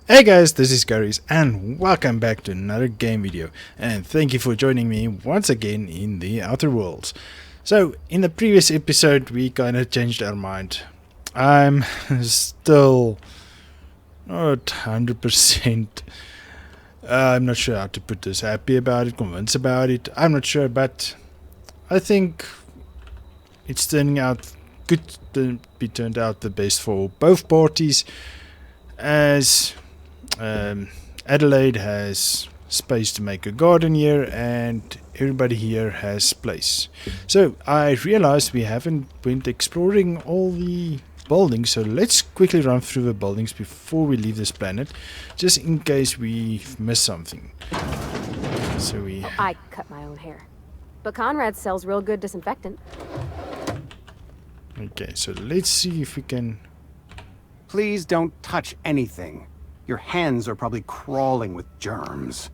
Hey guys, this is Garies and welcome back to another game video, and thank you for joining me once again in the Outer Worlds. So in the previous episode we kinda changed our mind. I'm still not 100%, I'm not sure how to put this, happy about it, convinced about it, I'm not sure, but I think it's turning out good to be turned out the best for both parties, as Adelaide has space to make a garden here and everybody here has place. So I realized we haven't went exploring all the buildings, so let's quickly run through the buildings before we leave this planet, just in case we've missed something. So I cut my own hair, but Conrad sells real good disinfectant. Okay, so let's see if we can... Please don't touch anything. Your hands are probably crawling with germs.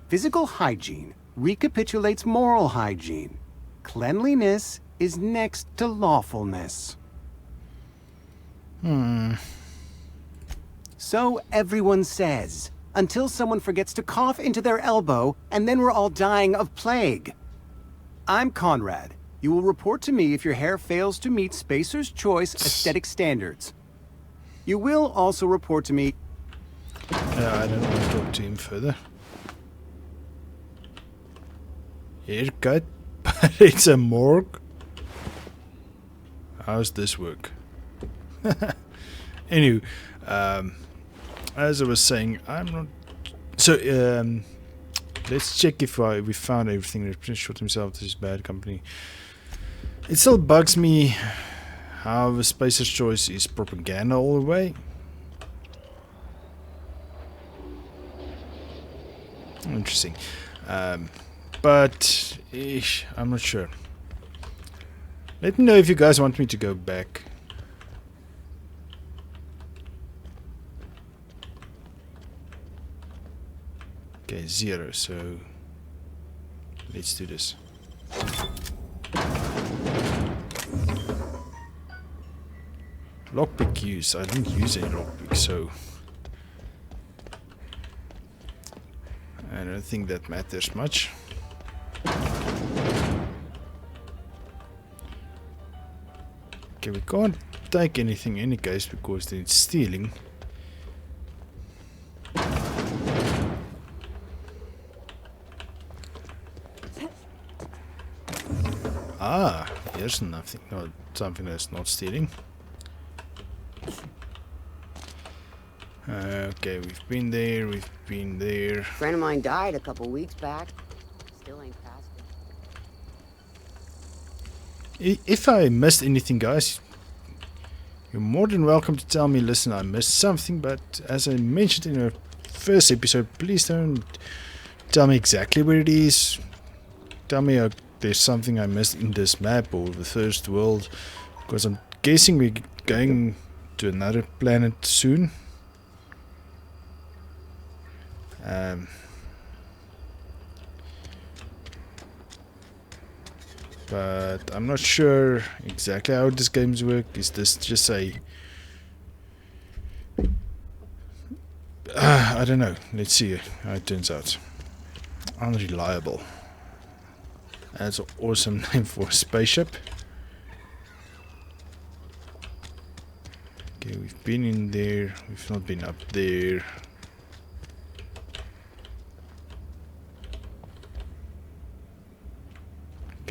Physical hygiene recapitulates moral hygiene. Cleanliness is next to lawfulness. So everyone says, until someone forgets to cough into their elbow, and then we're all dying of plague. I'm Conrad. You will report to me if your hair fails to meet Spacer's Choice aesthetic standards. You will also report to me... I don't want to talk to him further. Haircut? But it's a morgue? How's this work? Anyway, as I was saying, I'm not... So, let's check if we found everything. He shot himself, this is bad company. It still bugs me how the Spacer's Choice is propaganda all the way. Interesting. But I'm not sure. Let me know if you guys want me to go back. Okay, 0, so let's do this. Lockpick use. I didn't use any lockpick, so I don't think that matters much. Okay, we can't take anything in any case because then it's stealing. Ah, here's nothing. No, something that's not stealing. Okay, we've been there, A friend of mine died a couple weeks back. Still ain't past it. If I missed anything, guys, you're more than welcome to tell me, listen, I missed something, but as I mentioned in the first episode, please don't tell me exactly where it is. Tell me there's something I missed in this map or the first world, because I'm guessing we're going to another planet soon. But I'm not sure exactly how this games work. Is this just a... I don't know. Let's see how it turns out. Unreliable. That's an awesome name for a spaceship. Okay, we've been in there. We've not been up there.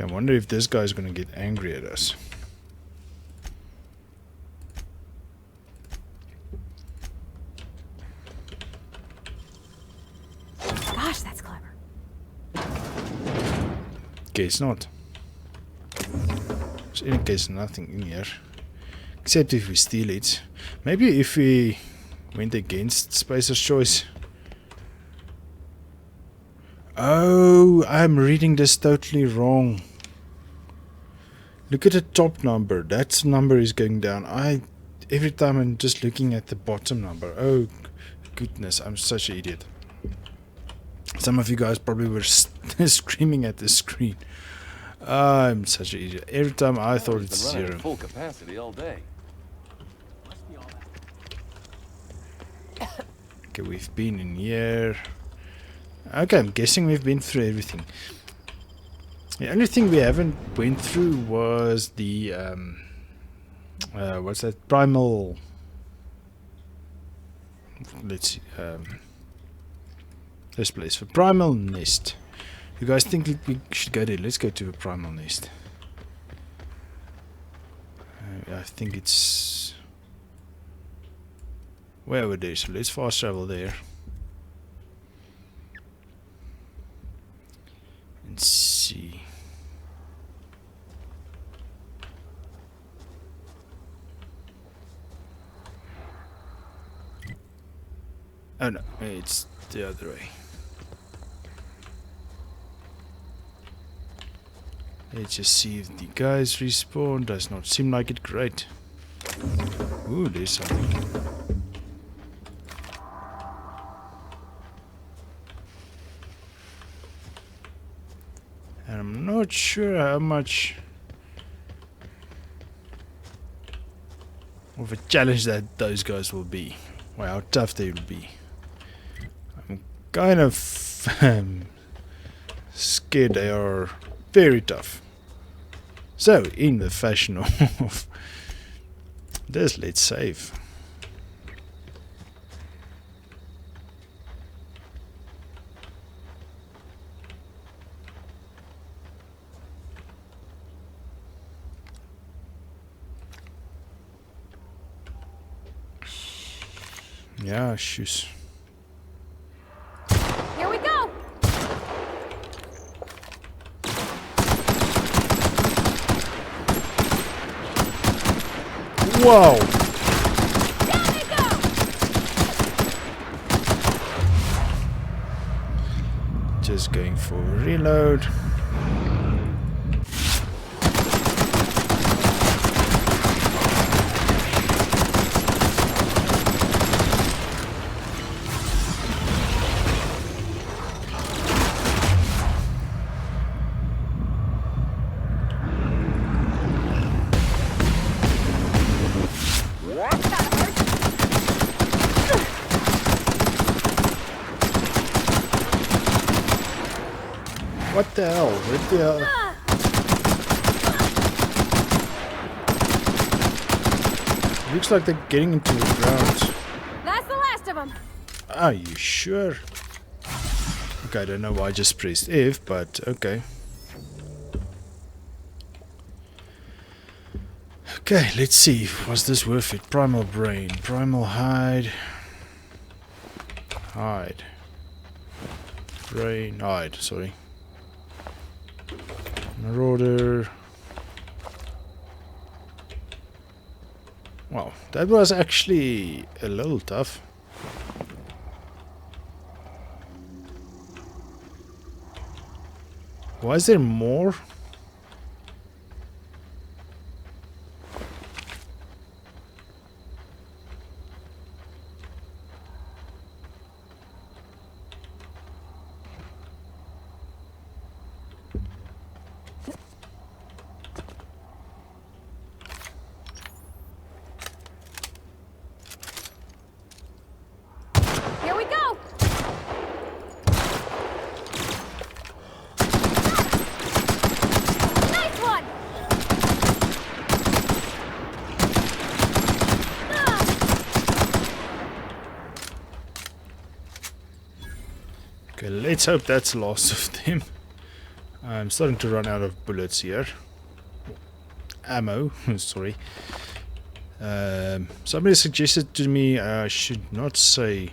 I wonder if this guy's gonna get angry at us. Gosh, that's clever. Okay, it's not. So in case nothing in here. Except if we steal it. Maybe if we went against Spacer's Choice. Oh, I'm reading this totally wrong. Look at the top number. That number is going down. Every time I'm just looking at the bottom number. Oh goodness, I'm such an idiot. Some of you guys probably were screaming at the screen. I'm such an idiot. Every time I thought it's 0. Full capacity all day. Okay, we've been in here. Okay, I'm guessing we've been through everything. The only thing we haven't went through was the what's that? Primal. Let's see. This place for Primal Nest. You guys think we should go there? Let's go to the Primal Nest. I think it's way over there, so let's fast travel there and see. Oh no, it's the other way. Let's just see if the guys respawn. Does not seem like it. Great. Ooh, there's something. And I'm not sure how much of a challenge that those guys will be. Or how tough they will be. I'm kind of scared they are very tough. So, in the fashion of this, let's save. Yeah, shoes. Here we go! Whoa! Down they go! Just going for a reload. What the hell? What the hell? Looks like they're getting into the ground. That's the last of them. Are you sure? Okay, I don't know why I just pressed F, but okay. Okay, let's see. Was this worth it? Primal brain, primal hide. Hide. Brain, hide, sorry. Marauder. Wow, that was actually a little tough. Was there more? Here we go! Nice one! Okay, let's hope that's the last of them. I'm starting to run out of bullets here. Ammo, sorry. Somebody suggested to me I should not say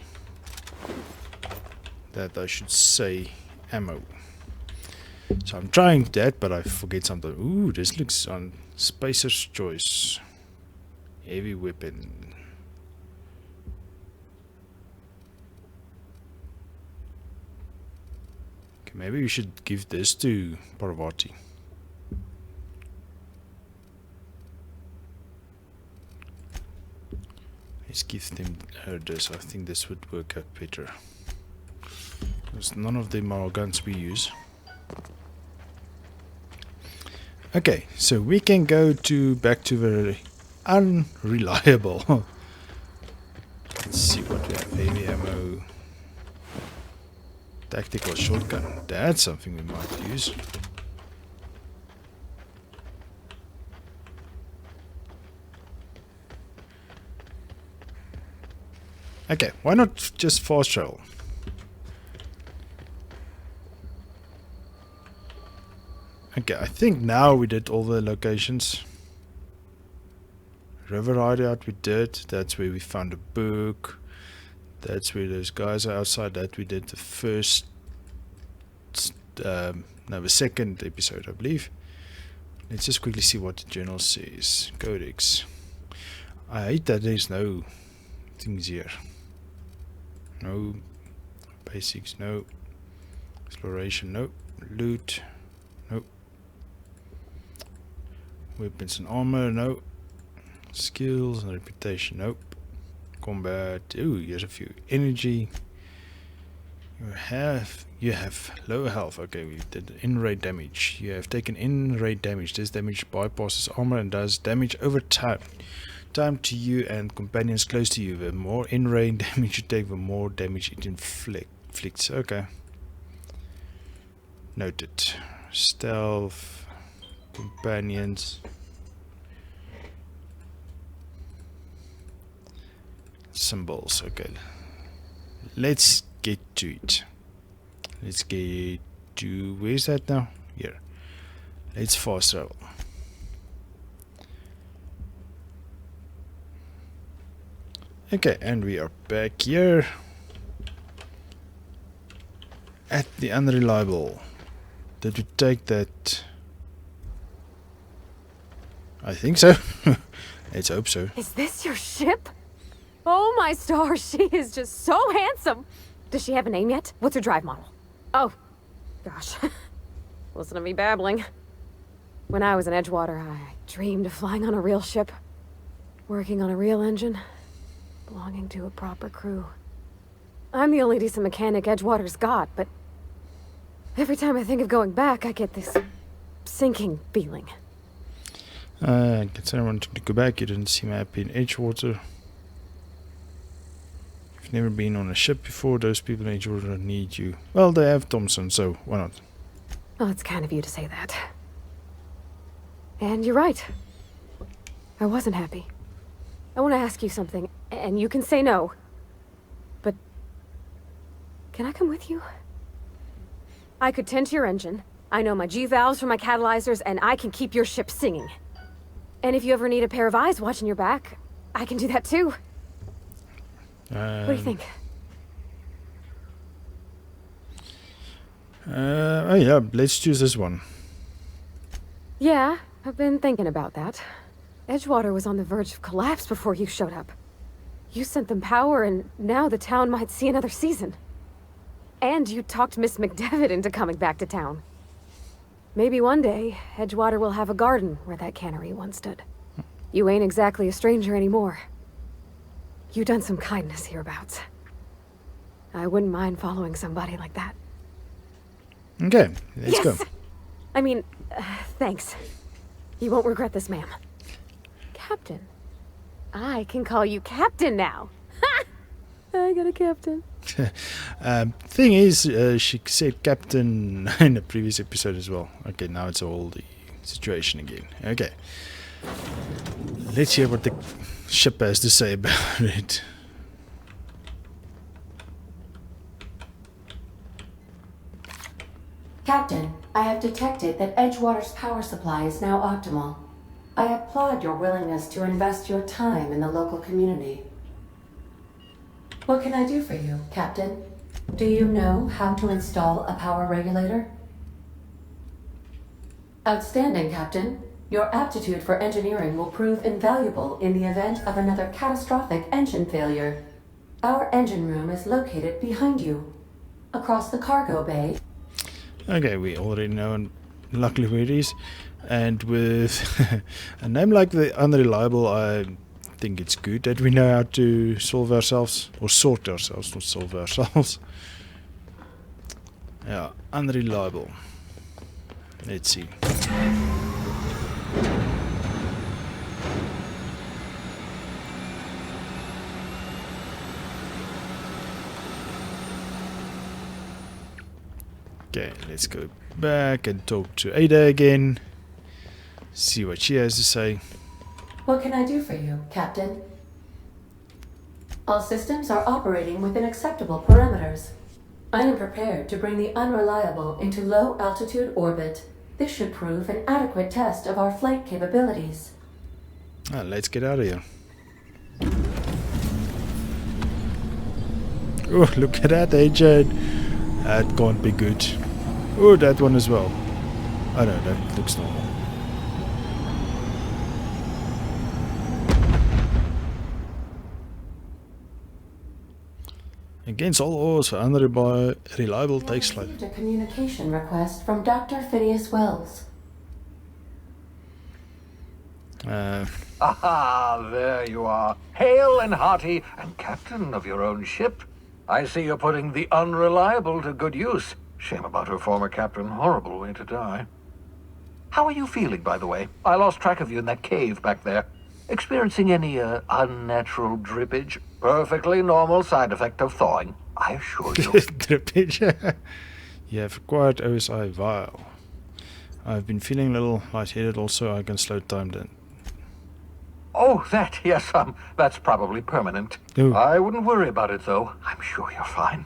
that, I should say ammo. So I'm trying that, but I forget something. Ooh, this looks on Spacer's Choice. Heavy weapon. Okay, maybe we should give this to Parvati. Let's give them her this. I think this would work out better. Because none of them are guns we use. Okay, so we can go back to the Unreliable. Let's see what we have. Heavy ammo. Tactical shotgun. That's something we might use. Okay, why not just fast travel? Okay, I think now we did all the locations. River Hideout we did. That's where we found a book. That's where those guys are outside. That we did the first... no, the second episode, I believe. Let's just quickly see what the journal says. Codex. I hate that there's no things here. No. Basics, no. Exploration, no. Loot, no. Weapons and armor, no. Skills and reputation, nope. Combat, ooh, here's a few. Energy. You have low health. Okay, we did in-raid damage. You have taken in-raid damage. This damage bypasses armor and does damage over time. Time to you and companions close to you. The more in-raid damage you take, the more damage it inflicts. Okay. Noted. Stealth. Companions. Symbols. Okay. Let's get to it. Let's get to... Where's that now? Here. Let's fast travel. Okay, and we are back here at the Unreliable. Did we take that? I think so. Let's hope so. Is this your ship? Oh my stars, she is just so handsome. Does she have a name yet? What's her drive model? Oh, gosh. Listen to me babbling. When I was in Edgewater, I dreamed of flying on a real ship, working on a real engine, belonging to a proper crew. I'm the only decent mechanic Edgewater's got, but every time I think of going back, I get this sinking feeling. I guess I wanted to go back. You didn't seem happy in Edgewater. You've never been on a ship before. Those people in Aurora need you. Well, they have Thompson, so why not? Well, it's kind of you to say that. And you're right. I wasn't happy. I want to ask you something, and you can say no. But... can I come with you? I could tend to your engine. I know my G-valves from my catalyzers, and I can keep your ship singing. And if you ever need a pair of eyes watching your back, I can do that too. What do you think? Oh yeah, let's choose this one. Yeah, I've been thinking about that. Edgewater was on the verge of collapse before you showed up. You sent them power, and now the town might see another season. And you talked Miss McDevitt into coming back to town. Maybe one day, Edgewater will have a garden where that cannery once stood. You ain't exactly a stranger anymore. You've done some kindness hereabouts. I wouldn't mind following somebody like that. Okay, let's go. I mean, thanks. You won't regret this, ma'am. Captain. I can call you Captain now. Ha! I got a captain. Thing is, she said Captain in the previous episode as well. Okay, now it's all the situation again. Okay. Let's hear what the ship has to say about it. Captain, I have detected that Edgewater's power supply is now optimal. I applaud your willingness to invest your time in the local community. What can I do for you, Captain? Do you know how to install a power regulator? Outstanding, Captain. Your aptitude for engineering will prove invaluable in the event of another catastrophic engine failure. Our engine room is located behind you, across the cargo bay. Okay, we already know luckily where it is. And with a name like the Unreliable, I think it's good that we know how to solve ourselves, or sort ourselves, not solve ourselves. Yeah, Unreliable. Let's see. Okay, let's go back and talk to Ada again. See what she has to say. What can I do for you, Captain? All systems are operating within acceptable parameters. I am prepared to bring the Unreliable into low-altitude orbit. This should prove an adequate test of our flight capabilities. Let's get out of here. Oh, look at that, agent. That can't be good. Oh, that one as well. Oh no, that looks normal. Against all odds, Unreliable takes flight. Received a communication request from Dr. Phineas Wells. Aha, there you are. Hale and hearty, and captain of your own ship. I see you're putting the Unreliable to good use. Shame about her former captain. Horrible way to die. How are you feeling, by the way? I lost track of you in that cave back there. Experiencing any, unnatural drippage? Perfectly normal side effect of thawing, I assure you. Drippage. You have acquired OSI vial. I've been feeling a little lightheaded also. I can slow time down. Oh, that, yes, that's probably permanent. Ooh. I wouldn't worry about it, though. I'm sure you're fine.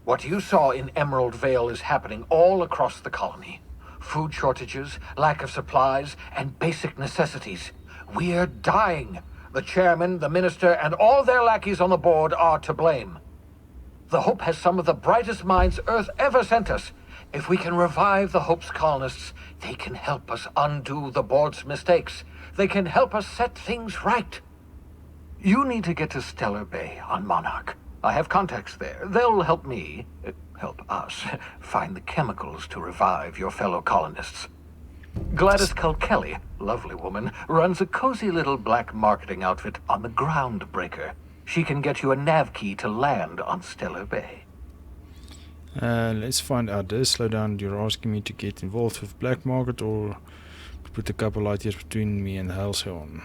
What you saw in Emerald Vale is happening all across the colony. Food shortages, lack of supplies, and basic necessities. We're dying. The chairman, the minister, and all their lackeys on the board are to blame. The Hope has some of the brightest minds Earth ever sent us. If we can revive the Hope's colonists, they can help us undo the board's mistakes. They can help us set things right. You need to get to Stellar Bay on Monarch. I have contacts there. They'll help me, help us, find the chemicals to revive your fellow colonists. Gladys Kelly, lovely woman, runs a cozy little black marketing outfit on the Groundbreaker. She can get you a nav key to land on Stellar Bay. Let's find out this. Slow down. You're asking me to get involved with black market or to put a couple light years between me and Halcyon.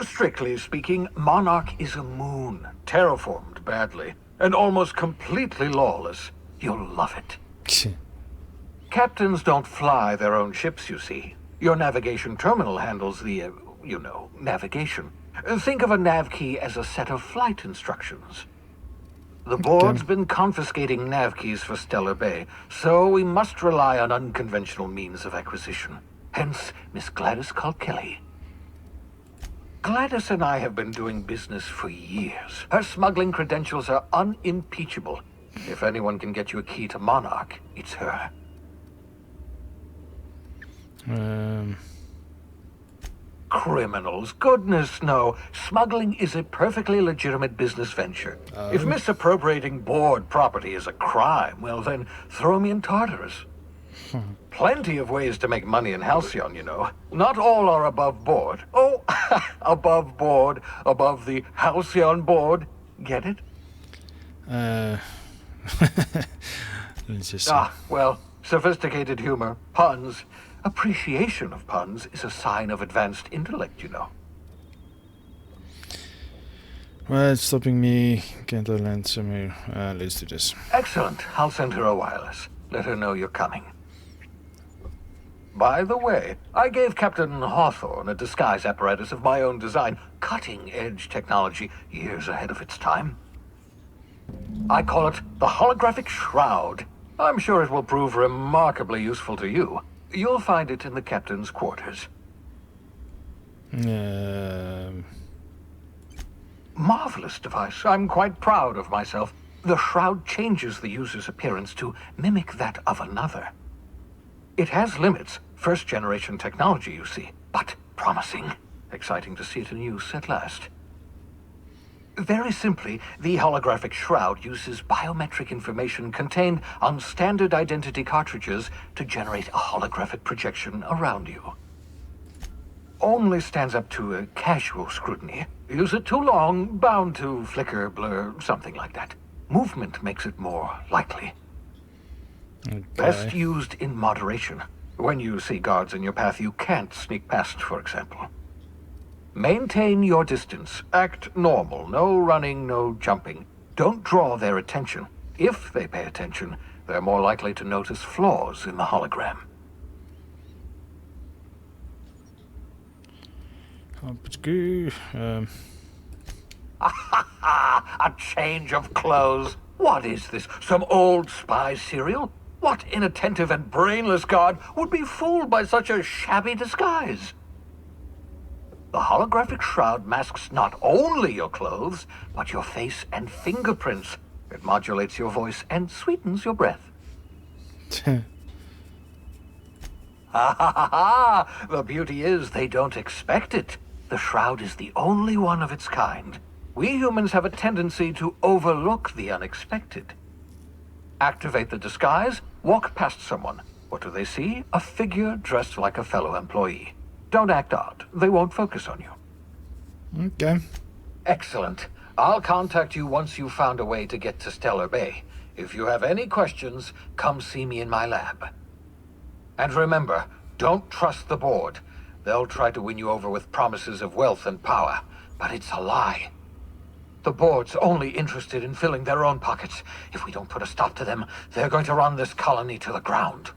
Strictly speaking, Monarch is a moon, terraformed badly, and almost completely lawless. You'll love it. Captains don't fly their own ships, you see. Your navigation terminal handles the, navigation. Think of a nav key as a set of flight instructions. The board's been confiscating nav keys for Stellar Bay, so we must rely on unconventional means of acquisition. Hence, Miss Gladys Kelly. Gladys and I have been doing business for years. Her smuggling credentials are unimpeachable. If anyone can get you a key to Monarch, it's her. Criminals? Goodness, no. Smuggling is a perfectly legitimate business venture. If misappropriating board property is a crime, well then, throw me in Tartarus. Plenty of ways to make money in Halcyon, you know. Not all are above board. Oh, above board, above the Halcyon board. Get it? Let's just see. Well, sophisticated humor, puns. Appreciation of puns is a sign of advanced intellect, you know. Well, it's stopping me. Can't I land somewhere? Let's do this. Excellent. I'll send her a wireless. Let her know you're coming. By the way, I gave Captain Hawthorne a disguise apparatus of my own design, cutting-edge technology, years ahead of its time. I call it the Holographic Shroud. I'm sure it will prove remarkably useful to you. You'll find it in the captain's quarters. Marvelous device. I'm quite proud of myself. The shroud changes the user's appearance to mimic that of another. It has limits. First-generation technology, you see, but promising. Exciting to see it in use at last. Very simply, the holographic shroud uses biometric information contained on standard identity cartridges to generate a holographic projection around you. Only stands up to a casual scrutiny. Use it too long, bound to flicker, blur, something like that. Movement makes it more likely. Okay. Best used in moderation. When you see guards in your path you can't sneak past, for example. Maintain your distance. Act normal. No running, no jumping. Don't draw their attention. If they pay attention, they're more likely to notice flaws in the hologram. A change of clothes. What is this? Some old spy serial? What inattentive and brainless guard would be fooled by such a shabby disguise? The holographic shroud masks not only your clothes, but your face and fingerprints. It modulates your voice and sweetens your breath. Ha ha ha ha! The beauty is they don't expect it. The shroud is the only one of its kind. We humans have a tendency to overlook the unexpected. Activate the disguise, walk past someone. What do they see? A figure dressed like a fellow employee. Don't act odd. They won't focus on you. Okay. Excellent. I'll contact you once you've found a way to get to Stellar Bay. If you have any questions, come see me in my lab. And remember, don't trust the board. They'll try to win you over with promises of wealth and power, but it's a lie. The board's only interested in filling their own pockets. If we don't put a stop to them, they're going to run this colony to the ground.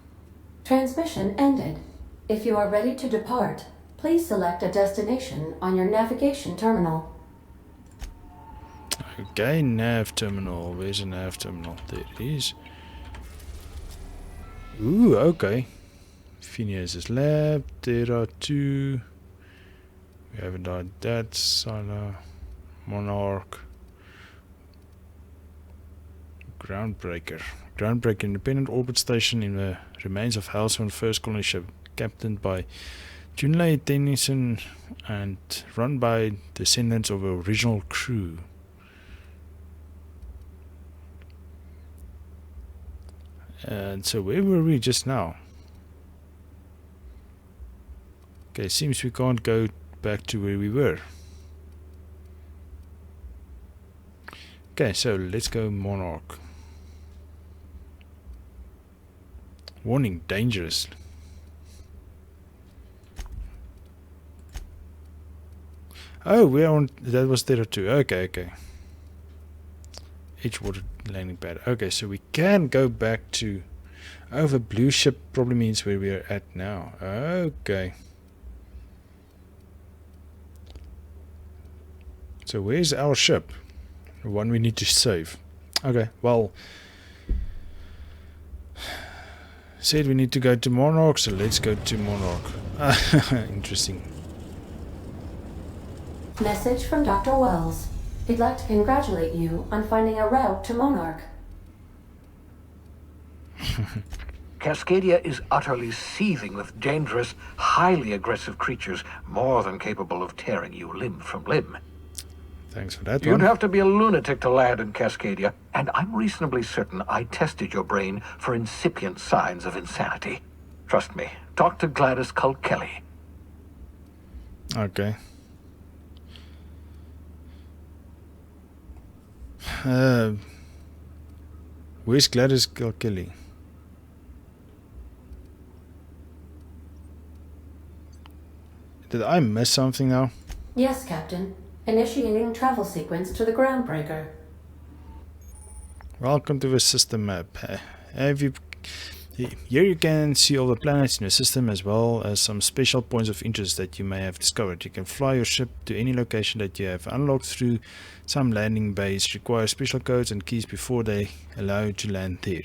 Transmission ended. If you are ready to depart, please select a destination on your navigation terminal. Okay, nav terminal. Where's a nav terminal? There it is. Ooh, okay. Phineas's lab, Terra 2. We haven't done that. Sala, Monarch. Groundbreaker. Groundbreaker, independent orbit station in the remains of Halcyon First Colony ship, captained by Junlei Tennyson and run by descendants of the original crew. And so where were we just now? Okay, seems we can't go back to where we were. Okay, so let's go Monarch. Warning, dangerous. Oh, we're on, that was Terra 2. Okay, okay. Edgewater landing pad. Okay, so we can go back to... Oh, the blue ship probably means where we are at now. Okay. So where's our ship? The one we need to save. Okay, well... Said we need to go to Monarch, so let's go to Monarch. Interesting. Message from Dr. Wells. He'd like to congratulate you on finding a route to Monarch. Cascadia is utterly seething with dangerous, highly aggressive creatures, more than capable of tearing you limb from limb. Thanks for that You'd one. have to be a lunatic to land in Cascadia, and I'm reasonably certain I tested your brain for incipient signs of insanity. Trust me, talk to Gladys Culkelly. Okay. Where's Gladys Culkelly? Did I miss something now? Yes, Captain. Initiating travel sequence to the Groundbreaker. Welcome to the system map. Here you can see all the planets in the system as well as some special points of interest that you may have discovered. You can fly your ship to any location that you have unlocked through some landing bays. Require special codes and keys before they allow you to land there.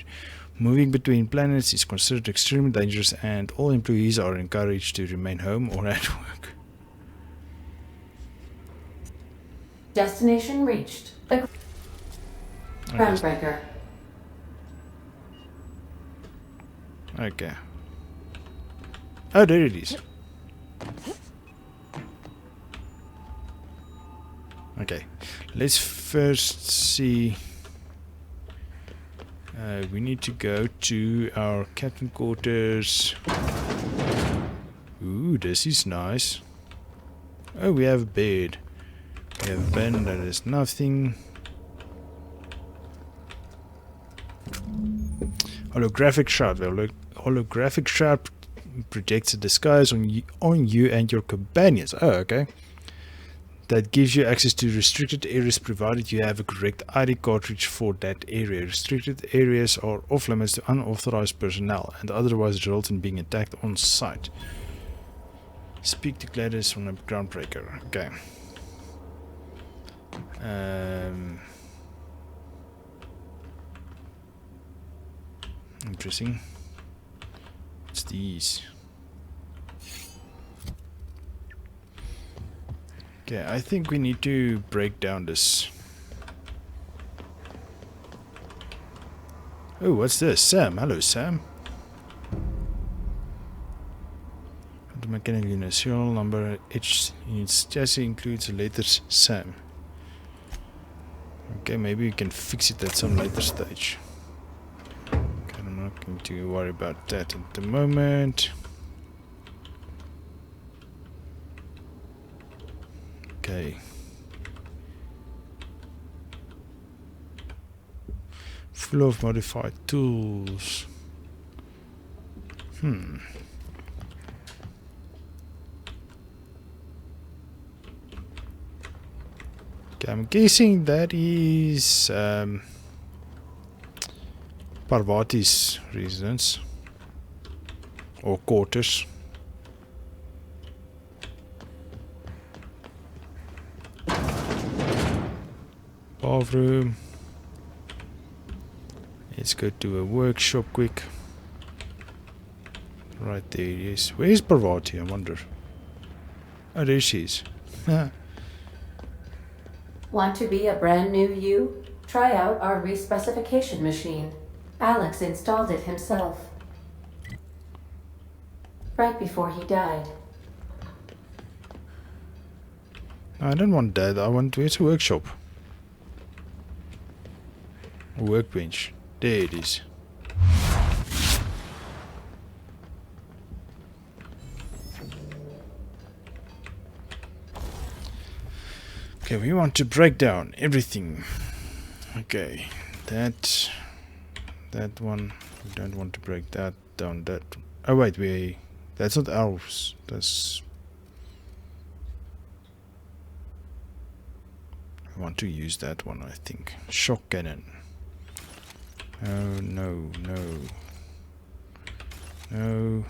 Moving between planets is considered extremely dangerous and all employees are encouraged to remain home or at work. Destination reached. The Groundbreaker. Okay. Oh, there it is. Okay. Let's first see. We need to go to our captain quarters. Ooh, this is nice. Oh, we have a bed. We have a bed that is nothing. Holographic shroud. Well, holographic shroud projects a disguise on you and your companions. Oh, okay. that gives you access to restricted areas provided you have a correct ID cartridge for that area. Restricted areas are off limits to unauthorized personnel and otherwise result in being attacked on site. Speak to Gladys from a groundbreaker. Okay. Interesting. What's these? Okay, I think we need to break down this. Oh, what's this? Sam. Hello, Sam. The mechanical unit serial number H units chassis includes the letters Sam. Okay, maybe we can fix it at some later stage. Okay, I'm not going to worry about that at the moment. Okay. Full of modified tools. Okay, I'm guessing that is Parvati's residence or quarters. Bathroom. Let's go to a workshop quick. Right there it is. Where's Parvati, I wonder? Oh, there she is. Want to be a brand new you? Try out our respecification machine. Alex installed it himself. Right before he died. I don't want that. I want... Where's a workshop? A workbench. There it is. Okay, we want to break down everything. Okay, that one. We don't want to break that down. That. Oh wait, that's not ours. That's. I want to use that one. I think shock cannon. Oh no, no, no.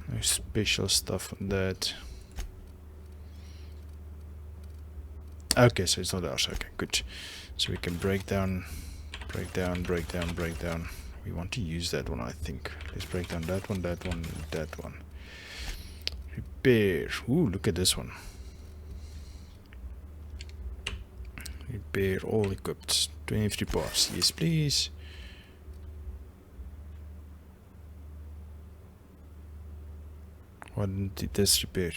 No special stuff on that. Okay, so it's not ours. Okay, good. So we can break down. We want to use that one, I think. Let's break down that one, that one, that one. Repair. Ooh, look at this one. Repair all equipped. 23 parts. Yes, please. Why didn't it this repair?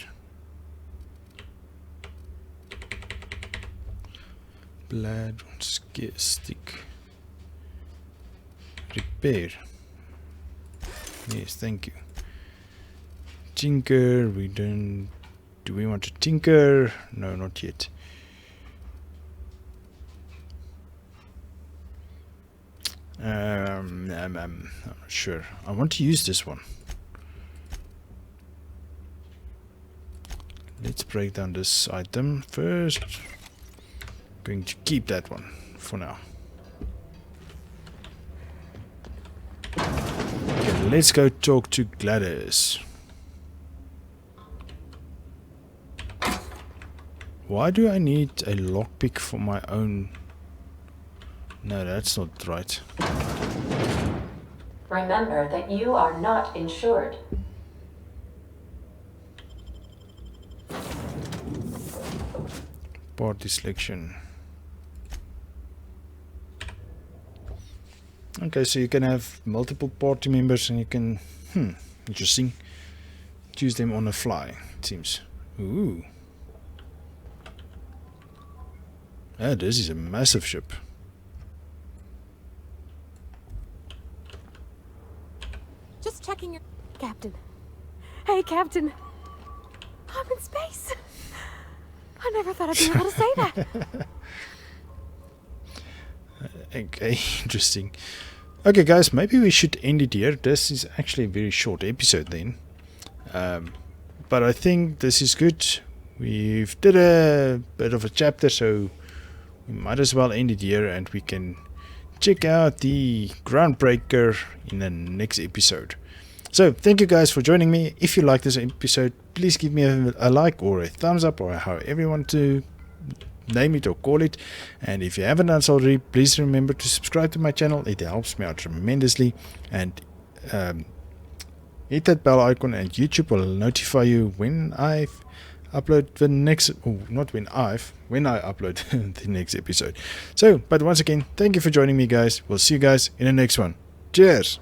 Blood stick. Repair. Yes, thank you. Tinker. We don't. Do we want to tinker? No, not yet. I'm not sure. I want to use this one. Let's break down this item first. Going to keep that one for now. Okay, let's go talk to Gladys. Why do I need a lockpick for my own? No, that's not right. Remember that you are not insured. Party selection. Okay, so you can have multiple party members and you can, interesting, choose them on the fly, it seems. Ooh. Ah, this is a massive ship. Just checking your... Captain. Hey, Captain. I'm in space. I never thought I'd be able to say that. Okay, interesting. Okay, guys, maybe we should end it here. This is actually a very short episode then. But I think this is good. We've did a bit of a chapter, so we might as well end it here, and we can check out the Groundbreaker in the next episode. So thank you guys for joining me. If you like this episode, please give me a like or a thumbs up, or however you want to name it or call it. And if you haven't done so already, please remember to subscribe to my channel. It helps me out tremendously. And hit that bell icon, and YouTube will notify you when I upload the next, when I upload the next episode. So, but once again, thank you for joining me, guys. We'll see you guys in the next one. Cheers.